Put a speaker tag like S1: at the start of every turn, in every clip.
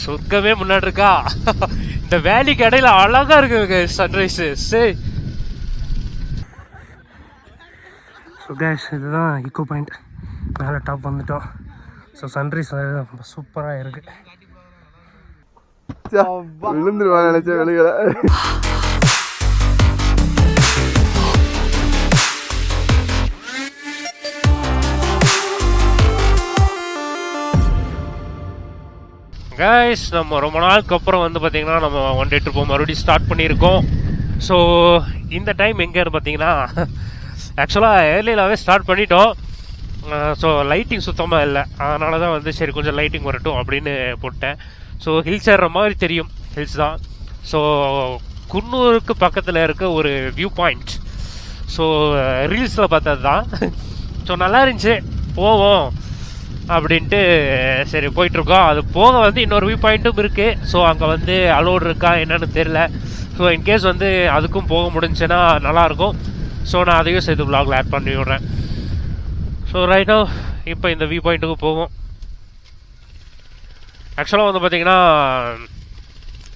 S1: சொர்க்கமே முன்னாடி இருக்கா. இந்த வேலிக்கு இடையில அழகா இருக்கு சன்ரைஸ். சரி இதுதான் ஈக்கோ பாயிண்ட். மேலே டாப் வந்துட்டோம். ஸோ சன்ரைஸ் சூப்பராக இருக்கு.
S2: விழுந்துருவாங்க நினைச்ச வெளிகளை.
S1: கைஸ் நம்ம ரொம்ப நாளுக்கு அப்புறம் வந்து பார்த்தீங்கன்னா நம்ம ஒன் டே ட்ரிப் மறுபடியும் ஸ்டார்ட் பண்ணியிருக்கோம். ஸோ இந்த டைம் எங்கேன்னு பார்த்தீங்கன்னா ஆக்சுவலாக ஏர்லியிலாகவே ஸ்டார்ட் பண்ணிட்டோம். ஸோ லைட்டிங் சுத்தமாக இல்லை. அதனால தான் வந்து சரி கொஞ்சம் லைட்டிங் வரட்டும் அப்படின்னு போட்டேன். ஸோ ஹில்ஸ் ஏறுற மாதிரி தெரியும், ஹில்ஸ் தான். ஸோ குன்னூருக்கு பக்கத்தில் இருக்க ஒரு வியூ பாயிண்ட். ஸோ ரீல்ஸில் பார்த்தது தான். ஸோ நல்லா இருந்துச்சு, போவோம் அப்படின்ட்டு சரி போயிட்டுருக்கோம். அது போக வந்து இன்னொரு வியூ பாயிண்ட்டும் இருக்குது. ஸோ அங்கே வந்து அலோடு இருக்கா என்னன்னு தெரில. ஸோ இன்கேஸ் வந்து அதுக்கும் போக முடிஞ்சுன்னா நல்லாயிருக்கும். ஸோ நான் அதையும் சேர்த்து vlogல ஆட் பண்ணி விட்றேன். ஸோ ரைட்டோ இப்போ இந்த வியூ பாயிண்ட்டுக்கு போவோம். ஆக்சுவலாக வந்து பார்த்திங்கன்னா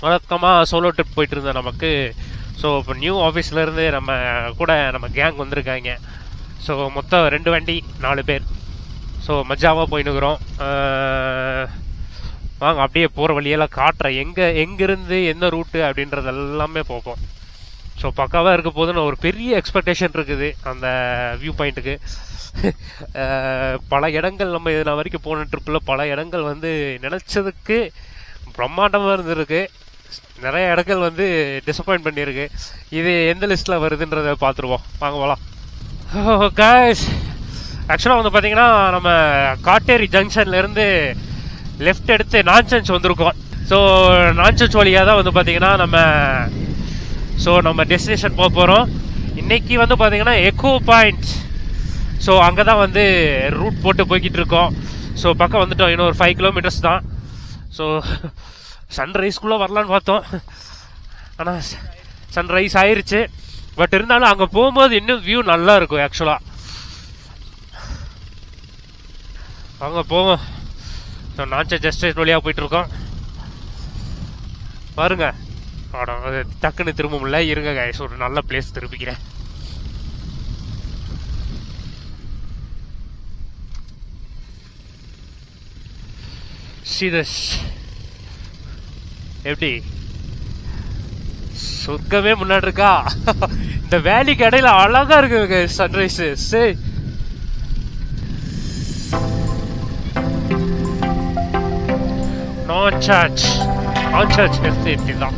S1: வழக்கமாக சோலோ ட்ரிப் போயிட்டு இருந்தேன் நமக்கு. ஸோ இப்போ நியூ ஆஃபீஸ்லேருந்து நம்ம கூட நம்ம கேங் வந்திருக்காங்க. ஸோ மொத்தம் 2 வண்டி 4 பேர். ஸோ மஜாவாக போயின்னுக்குறோம். வாங்க அப்படியே போகிற வழியெல்லாம் காட்டுறேன், எங்கேருந்து என்ன ரூட்டு அப்படின்றது எல்லாமே பார்ப்போம். ஸோ பக்காவாக இருக்க போதுன்னு ஒரு பெரிய எக்ஸ்பெக்டேஷன் இருக்குது அந்த வியூ பாயிண்ட்டுக்கு. பல இடங்கள் நம்ம இதனால் வரைக்கும் போன ட்ரிப்பில் பல இடங்கள் வந்து நினச்சதுக்கு பிரம்மாண்டமாக இருந்திருக்கு. நிறைய இடங்கள் வந்து டிசப்பாயிண்ட் பண்ணியிருக்கு. இது எந்த லிஸ்ட்டில் வருதுன்றதை பார்த்துருவோம். வாங்க போகலாம். காய்ஸ் ஆக்சுவலாக வந்து பார்த்தீங்கன்னா நம்ம காட்டேரி ஜங்ஷன்லேருந்து லெஃப்ட் எடுத்து நான்சன்ஸ் வந்திருக்கோம். ஸோ நான்சன்ஸ் வழியாக தான் வந்து பார்த்தீங்கன்னா நம்ம டெஸ்டினேஷன் போக போகிறோம். இன்றைக்கி வந்து பார்த்தீங்கன்னா எக்கோ பாயிண்ட். ஸோ அங்கே தான் வந்து ரூட் போட்டு போய்கிட்டு இருக்கோம். ஸோ பக்கம் வந்துட்டோம், இன்னும் ஒரு 5 கிலோமீட்டர்ஸ் தான். ஸோ சன்ரைஸ்குள்ளே வரலான்னு பார்த்தோம், ஆனால் சன்ரைஸ் ஆயிடுச்சு. பட் இருந்தாலும் அங்கே போகும்போது இன்னும் வியூ நல்லா இருக்கும் ஆக்சுவலாக. அங்கே போவோம். ஸோ நான்சன்ஸ் ஜஸ்ட் வழியாக போயிட்டுருக்கோம் பாருங்க. அது டக்குன்னு திரும்ப முடியல, இருங்க கைஸ் ஒரு நல்ல பிளேஸ் திருப்பிக்கிறேன். சீதஸ் எப்படி சொர்க்கமே முன்னாடி இருக்கா. இந்த வேலிக்கு இடையில அழகா இருக்கு சன்ரைஸ். சரி நான்சன்ஸ் எஸ்டேட் தான்.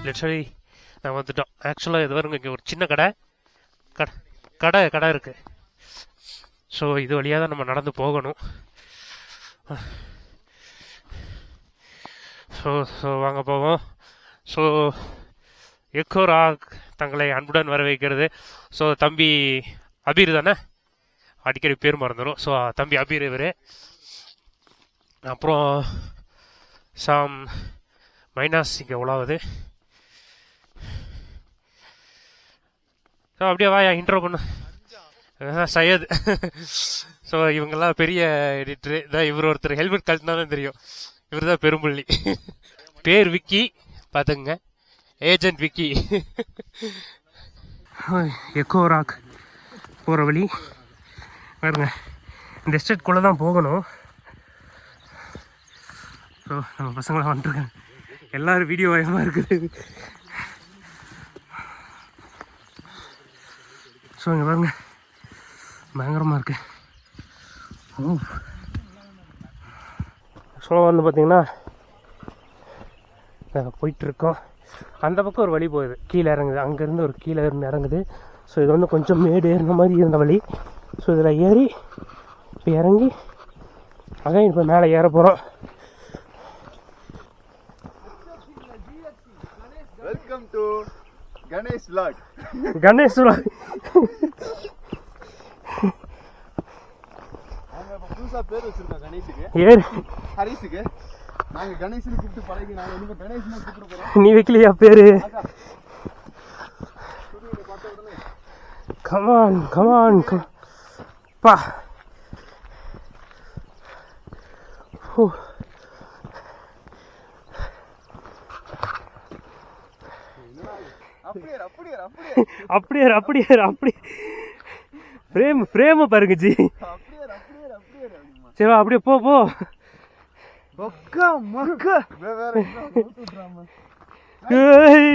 S1: லிட்டரலி நான் வந்துட்டோம். ஆக்சுவலாக இது வருங்க, இங்கே ஒரு சின்ன கடை இருக்கு. ஸோ இது வழியாக தான் நம்ம நடந்து போகணும். ஸோ வாங்க போவோம். ஸோ எக்கோ ராக் தங்களை அன்புடன் வரவேற்கிறது. ஸோ தம்பி அபீர் தானே, அடிக்கடி பேர் மறந்துடும். ஸோ தம்பி அபீர் இவர். அப்புறம் சாம் மைனாஸ் இங்கே உலாவது. ஸோ அப்படியே வாயா இன்ட்ரோ பண்ணு. சையத். ஸோ இவங்கெல்லாம் பெரிய எடிட்ரு தான். இவர் ஒருத்தர் ஹெல்மெட் கழட்டினாலும் தெரியும், இவர் தான் பெரும்புள்ளி. பேர் விக்கி, பார்த்துங்க, ஏஜென்ட் விக்கி. எக்கோ ராக் போகிற வழி பாருங்க. இந்த எஸ்டேட்குள்ளே தான் போகணும். ஸோ நம்ம பசங்களாம் வந்துருக்காங்க, எல்லோரும் வீடியோ வயமாக இருக்குது. ஸோ இங்கே பாருங்க பயங்கரமாக இருக்கு. ஸோ வந்து பார்த்திங்கன்னா நாங்கள் போயிட்டுருக்கோம். அந்த பக்கம் ஒரு வழி போகுது, கீழே இறங்குது. அங்கேருந்து ஒரு கீழே இருந்து இறங்குது. ஸோ இது வந்து கொஞ்சம் மேடு ஏறின மாதிரி இருந்த வழி. ஸோ இதில் ஏறி இப்போ இறங்கி அதான் இப்போ மேலே ஏற போகிறோம்.
S2: Welcome to Ganesh vlog.
S1: Ganesh vlog.
S2: பேர் வச்சிருக்கோம் கணேஷுக்கு,
S1: ஏறு.
S2: ஹரிஸுக்கு. நாங்க கணேஷ்னு கூப்பிட்டு பழகி நாங்க இனிமே கணேஷ்னு கூப்பிட போறோம்.
S1: நீ வைக்கலையா பேரு? கமான் கமான் பா. அப்படியே ஃப்ரேம் பாருங்க ஜி. சரி அப்படியே போ போ.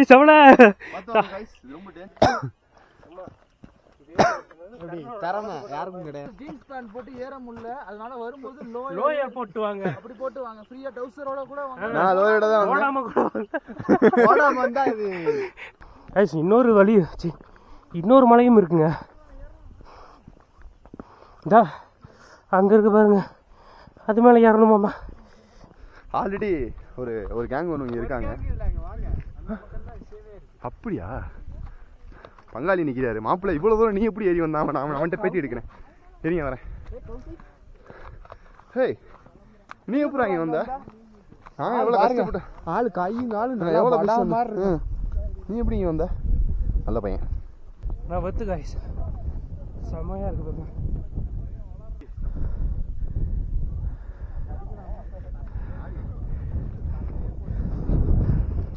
S1: சவள
S3: யாருக்கும் கிடையாது. ஜீன்ஸ் பேண்ட் போட்டு ஏற முடியல, அதனால வரும்போது
S1: லோயர் போட்டு வாங்க.
S3: அப்படி போட்டு வாங்க, ஃப்ரீயா டவுசரோட கூட வாங்க.
S2: நான் லோயரோட தான்
S1: ஓடாம கூட வாங்க.
S2: ஓடாம வந்தா இது
S1: இன்னொரு வழி, இன்னொரு மலையும் இருக்குங்க. இதா அங்க இருக்கு பாருங்க, அது மேல ஏறணுமாமா.
S2: ஆல்ரெடி ஒரு கேங் ஒன்று இங்கே இருக்காங்க. அப்படியா? பங்காளி நிற்கிறாரு. மாப்பிள்ளை இவ்வளோ தூரம் நீ எப்படி ஏறி வந்தான்? அவன்கிட்ட பேட்டி எடுக்கிறேன். சரிங்க வரேன். ஹே நீ எப்படி இங்கே வந்த? நான் எவ்வளோ கஷ்டப்பட்டேன்.
S3: ஆளு கையும் காலும்
S2: எவ்வளோ கஷ்டம். நீ எப்படி இங்கே வந்த? நல்ல பையன்.
S1: நான் வத்து காய்ஸ் செம்மையா இருக்கு பாருங்க.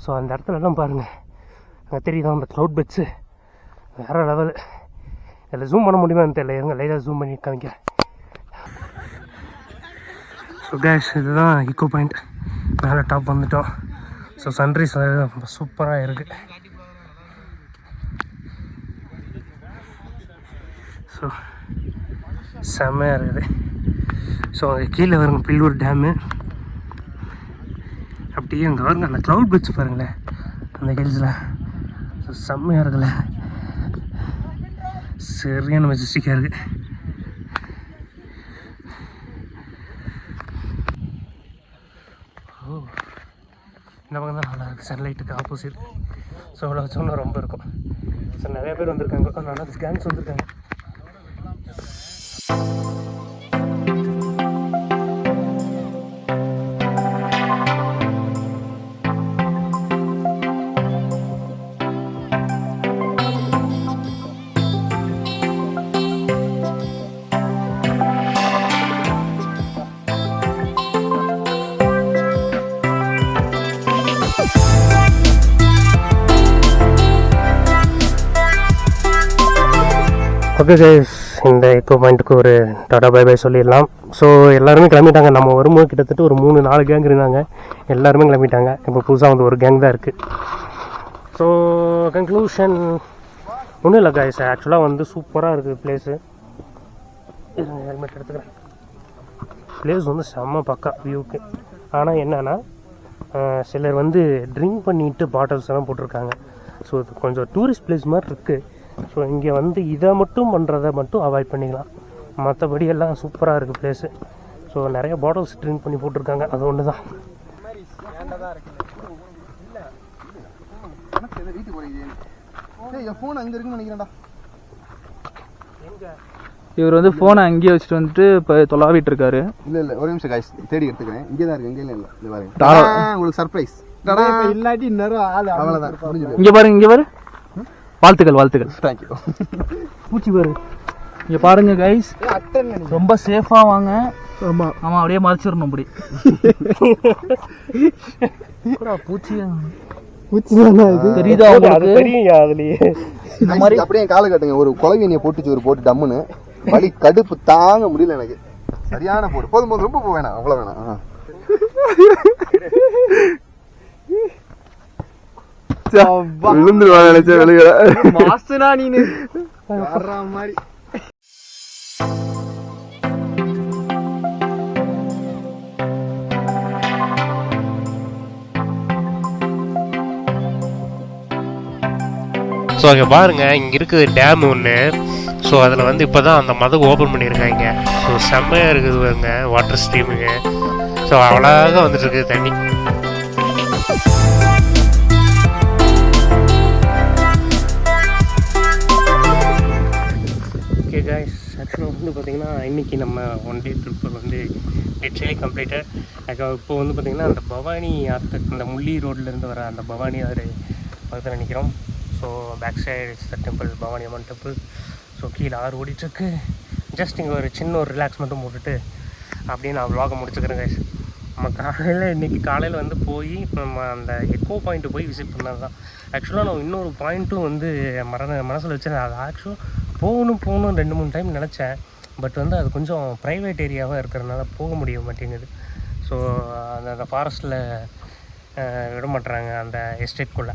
S1: ஸோ அந்த இடத்துலலாம் பாருங்கள், அங்கே தெரியுதா அந்த க்ளவுட் பெட்ஸு வேறு லெவலு. இதில் ஜூம் பண்ண முடியுமான்னு தெரியல, இருங்க லைட்டாக ஜூம் பண்ணி காமிக்கிறேன். ஸோ கேஷ் இதுதான் ஈக்கோ பாயிண்ட். மேலே டாப் வந்துட்டோம். ஸோ சன்ரைஸ் சூப்பராக இருக்குது. ஸோ செம்மையாக இருக்குது. ஸோ அங்கே கீழே வருங்க பில்லூர் டேமு. அப்படியே அங்கே வருங்க அந்த க்ளவுட் பெட்ஸ் பாருங்களேன் அந்த ஹில்ஸில். ஸோ செம்மையாக இருக்குல்ல, சரியான மெஜஸ்டிக்காக இருக்குது. ஓ இந்த பக்கம் தான் நல்லா இருக்குது, சன்லைட்டுக்கு ஆப்போசிட். ஸோ அவ்வளோ வச்சோன்னா ரொம்ப இருக்கும். ஸோ நிறைய பேர் வந்திருக்காங்க, நல்லா கேங்ஸ் வந்திருக்காங்க. ஓகே கைஸ், இந்த எக்கோ பாயிண்ட்டுக்கு ஒரு டாடா பை பை சொல்லிடலாம். ஸோ எல்லாருமே கிளம்பிட்டாங்க. நம்ம வரும்போது கிட்டத்தட்ட ஒரு 3-4 கேங் இருந்தாங்க, எல்லாருமே கிளம்பிட்டாங்க. இப்போ புதுசாக வந்து ஒரு கேங் தான் இருக்குது. ஸோ கன்க்ளூஷன் ஒன்றும் இல்லை கைஸ், ஆக்சுவலாக வந்து சூப்பராக இருக்குது பிளேஸு. ஹெல்மெட் எடுத்துக்கிறேன். பிளேஸ் வந்து செம்ம பக்கா வியூக்கு. ஆனால் என்னென்னா சிலர் வந்து ட்ரிங்க் பண்ணிட்டு பாட்டில்ஸ் எல்லாம் போட்டிருக்காங்க. ஸோ இது கொஞ்சம் டூரிஸ்ட் பிளேஸ் மாதிரி இருக்குது. ஸோ இங்கே வந்து இதை மட்டும் பண்ணுறதை மட்டும் அவாய்ட் பண்ணிக்கலாம். மற்றபடி எல்லாம் சூப்பராக இருக்குது பிளேஸு. ஸோ நிறைய பாட்டில்ஸ் ட்ரிங்க் பண்ணி போட்டிருக்காங்க, அது ஒன்று தான்.
S3: இவர் வந்து ஃபோனை அங்கேயே வச்சுட்டு வந்துட்டு இப்போ தொலாவிட்டு இருக்காரு.
S2: இல்லை ஒரு நிமிஷம் காய்ஸ், தேடி எடுத்துக்கிறேன். இங்கே தான் இருக்கு, எங்கேயும் இல்லை. இது பாருங்க, உங்களுக்கு சர்ப்ரைஸ்.
S3: இல்லாட்டி இன்னொரு ஆள்
S2: அவ்வளோதான்.
S3: இங்கே பாருங்க. வாழ்த்துக்கள்.
S2: தேங்க்யூ.
S3: பூச்சி பாரு, இங்கே பாருங்க கைஸ், ரொம்ப சேஃபாக வாங்க. ஆமாம் அப்படியே மறைச்சிடணும். அப்படி பூச்சி தெரியுதா உங்களுக்கு?
S1: அதுலேயே
S3: இந்த மாதிரி
S2: அப்படியே காலை கட்டுங்க. ஒரு குழவியை போட்டுச்சு, ஒரு போட்டு டம்முன்னு வலி கடுப்பு தாங்க முடியல எனக்கு. சரியான போடு. போதும் ரொம்ப போக வேணாம், அவ்வளோ வேணாம். விழுந்துருவா நினைச்ச வெளியில
S3: மாசுனா நீனு
S2: மாதிரி.
S1: ஸோ அங்கே பாருங்கள், இங்கே இருக்குது டேம் ஒன்று. ஸோ அதில் வந்து இப்போ தான் அந்த மதகு ஓப்பன் பண்ணியிருக்காங்க. ஸோ செம்மையாக இருக்குது பாருங்க வாட்டர் ஸ்ட்ரீமுங்க. ஸோ அழகாக வந்துட்டு இருக்குது தண்ணி. ஓகே கைஸ், ஆக்சுவலாக வந்து பார்த்திங்கன்னா இன்றைக்கி நம்ம ஒன் டே ட்ரிப்பு வந்து லிட்ரலி கம்ப்ளீட்டட். இப்போ வந்து பார்த்திங்கன்னா அந்த பவானி ஆற்று, அந்த முள்ளி ரோட்லேருந்து வர அந்த பவானி ஆறு பக்கத்தில் நிற்கிறோம். So back side is the temple, Bhavani Amman temple. So கீழே ஆறு ஓடிட்டுருக்கு. ஜஸ்ட் இங்கே ஒரு சின்ன ஒரு ரிலாக்ஸ் மட்டும் போட்டுட்டு அப்படியே நான் vlog முடிச்சுக்கிறேன் கைஸ். நம்ம இன்றைக்கி காலையில் வந்து போய் நம்ம அந்த எக்கோ பாயிண்ட்டு போய் விசிட் பண்ணது தான். ஆக்சுவலாக நான் இன்னொரு பாயிண்ட்டும் வந்து மனசில் வச்சேன். அது ஆக்சுவலாக போகணும் 2-3 டைம் நினச்சேன். பட் வந்து அது கொஞ்சம் ப்ரைவேட் ஏரியாவாக இருக்கிறதுனால போக முடிய மாட்டேங்குது. ஸோ அந்த ஃபாரஸ்ட்டில் விட மாட்டுறாங்க அந்த எஸ்டேட்குள்ளே.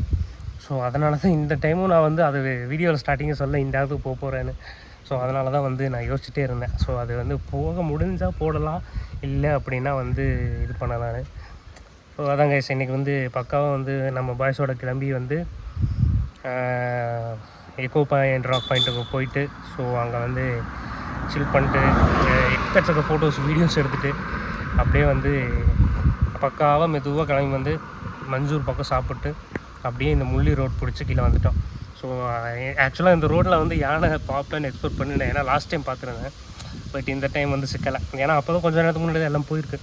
S1: ஸோ அதனால தான் இந்த டைமும் நான் வந்து அது வீடியோவில் ஸ்டார்டிங்கே சொல்ல இந்த இடத்துக்கு போக போகிறேன்னு. ஸோ அதனால தான் வந்து நான் யோசிச்சுட்டே இருந்தேன். ஸோ அது வந்து போக முடிஞ்சால் போடலாம், இல்லை அப்படின்னா வந்து இது பண்ணலாம். ஸோ அதான் கைஸ், இன்றைக்கி வந்து பக்காவாக வந்து நம்ம பாய்ஸோட கிளம்பி வந்து எக்கோ பாயிண்ட், ராக் பாயிண்ட்டுக்கு போயிட்டு ஸோ அங்கே வந்து சில் பண்ணிட்டு எக்கச்சக்க ஃபோட்டோஸ் வீடியோஸ் எடுத்துகிட்டு அப்படியே வந்து பக்காவாக மெதுவாக கிளம்பி வந்து மஞ்சூர் பக்கம் சாப்பிட்டு அப்படியே இந்த முள்ளி ரோட் பிடிச்சி கீழே வந்துட்டோம். ஸோ ஆக்சுவலாக இந்த ரோட்டில் வந்து யானை பார்ப்பேன்னு எக்ஸ்பெக்ட் பண்ணிட்டேன். ஏன்னா லாஸ்ட் டைம் பார்த்துருந்தேன், பட் இந்த டைம் வந்து சிக்கலை. ஏன்னா அப்போ தான் கொஞ்சம் நேரத்துக்கு முன்னாடி எல்லாம் போயிருக்கு.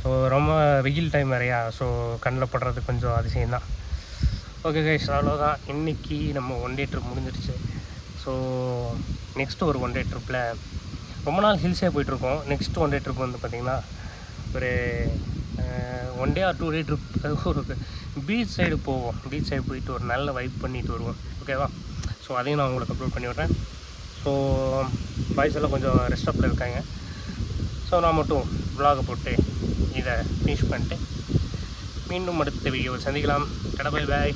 S1: ஸோ ரொம்ப வெயில் டைம் வேறையா, ஸோ கண்ணில் படுறது கொஞ்சம் அதிசயம்தான். ஓகே கைஸ், அவ்வளோதான். இன்றைக்கி நம்ம ஒன் டே ட்ரிப் முடிஞ்சிருச்சு. ஸோ நெக்ஸ்ட்டு ஒரு ஒன் டே ட்ரிப்பில் ரொம்ப நாள் ஹில்ஸே போயிட்டுருக்கோம். நெக்ஸ்ட் ஒன் டே ட்ரிப் வந்து பார்த்திங்கன்னா ஒரு 1 day or 2 day ட்ரிப் ஒரு பீச் சைடு போவோம். பீச் சைடு போயிட்டு ஒரு நல்ல வைப் பண்ணிட்டு வருவோம். ஓகேவா? ஸோ அதையும் நான் உங்களுக்கு அப்லோட் பண்ணி விட்றேன். ஸோ பாய்ஸ் எல்லாம் கொஞ்சம் ரெஸ்டாப்பில் இருக்காங்க. ஸோ நான் மட்டும் vlog போட்டு இதை ஃபினிஷ் பண்ணிட்டு மீண்டும் அடுத்த வீடியோவில் சந்திக்கலாம். Bye bye.